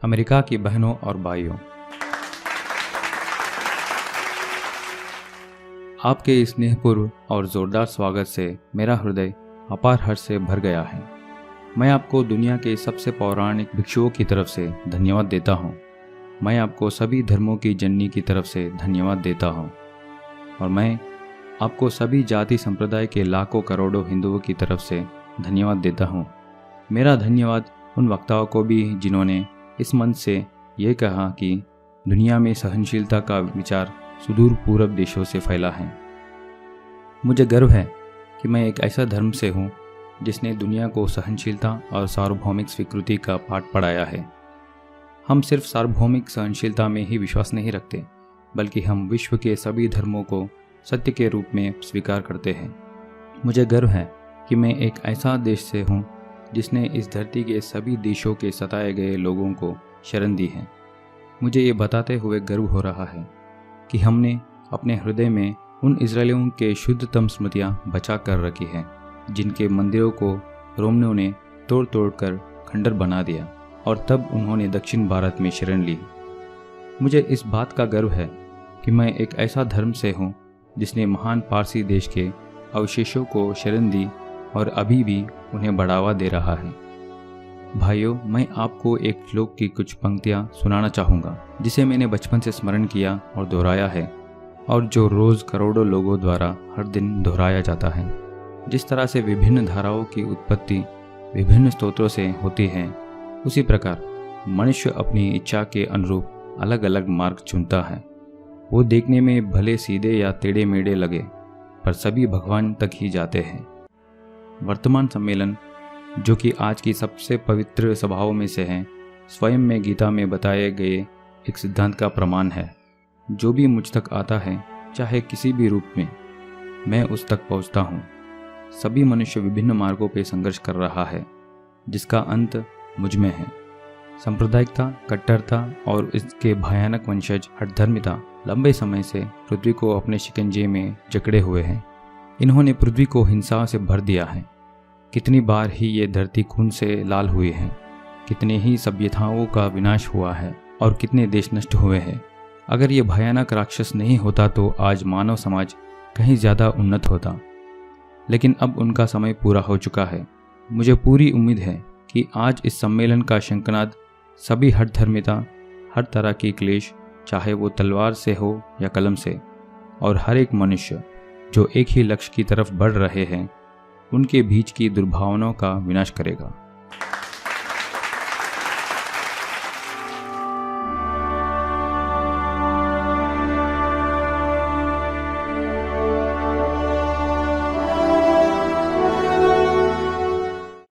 America की बहनों और भाइयों, आपके स्नेहपूर्व और ज़ोरदार स्वागत से मेरा हृदय अपार हर्ष से भर गया है। मैं आपको दुनिया के सबसे पौराणिक भिक्षुओं की तरफ से धन्यवाद देता हूँ। मैं आपको सभी धर्मों की जननी की तरफ से धन्यवाद देता हूँ और मैं आपको सभी जाति संप्रदाय के लाखों करोड़ों हिंदुओं की तरफ से धन्यवाद देता हूँ। मेरा धन्यवाद उन वक्ताओं को भी जिन्होंने इस मंच से ये कहा कि दुनिया में सहनशीलता का विचार सुदूर पूर्व देशों से फैला है। मुझे गर्व है कि मैं एक ऐसा धर्म से हूँ जिसने दुनिया को सहनशीलता और सार्वभौमिक स्वीकृति का पाठ पढ़ाया है। हम सिर्फ सार्वभौमिक सहनशीलता में ही विश्वास नहीं रखते, बल्कि हम विश्व के सभी धर्मों को सत्य के रूप में स्वीकार करते हैं। मुझे गर्व है कि मैं एक ऐसा देश से हूँ जिसने इस धरती के सभी देशों के सताए गए लोगों को शरण दी है। मुझे ये बताते हुए गर्व हो रहा है कि हमने अपने हृदय में उन इजरायलियों के शुद्धतम स्मृतियाँ बचा कर रखी हैं, जिनके मंदिरों को रोमनों ने तोड़ तोड़ कर खंडर बना दिया और तब उन्होंने दक्षिण भारत में शरण ली। मुझे इस बात का गर्व है कि मैं एक ऐसा धर्म से हूँ जिसने महान पारसी देश के अवशेषों को शरण दी और अभी भी उन्हें बढ़ावा दे रहा है। भाइयों, मैं आपको एक श्लोक की कुछ पंक्तियाँ सुनाना चाहूँगा जिसे मैंने बचपन से स्मरण किया और दोहराया है और जो रोज़ करोड़ों लोगों द्वारा हर दिन दोहराया जाता है। जिस तरह से विभिन्न धाराओं की उत्पत्ति विभिन्न स्रोतों से होती है, उसी प्रकार मनुष्य अपनी इच्छा के अनुरूप अलग अलग मार्ग चुनता है। वो देखने में भले सीधे या टेढ़े मेढ़े लगे, पर सभी भगवान तक ही जाते हैं। वर्तमान सम्मेलन, जो कि आज की सबसे पवित्र सभाओं में से है, स्वयं में गीता में बताए गए एक सिद्धांत का प्रमाण है। जो भी मुझ तक आता है, चाहे किसी भी रूप में, मैं उस तक पहुंचता हूँ। सभी मनुष्य विभिन्न मार्गों पर संघर्ष कर रहा है, जिसका अंत मुझ में है। सांप्रदायिकता, कट्टरता और इसके भयानक वंशज हठधर्मिता लंबे समय से पृथ्वी को अपने शिकंजे में जकड़े हुए हैं। इन्होंने पृथ्वी को हिंसा से भर दिया है। कितनी बार ही ये धरती खून से लाल हुई है, कितने ही सभ्यताओं का विनाश हुआ है और कितने देश नष्ट हुए हैं। अगर ये भयानक राक्षस नहीं होता तो आज मानव समाज कहीं ज़्यादा उन्नत होता, लेकिन अब उनका समय पूरा हो चुका है। मुझे पूरी उम्मीद है कि आज इस सम्मेलन का शंखनाद सभी हठधर्मिता, हर तरह की क्लेश, चाहे वो तलवार से हो या कलम से, और हर एक मनुष्य जो एक ही लक्ष्य की तरफ बढ़ रहे हैं, उनके बीच की दुर्भावनाओं का विनाश करेगा।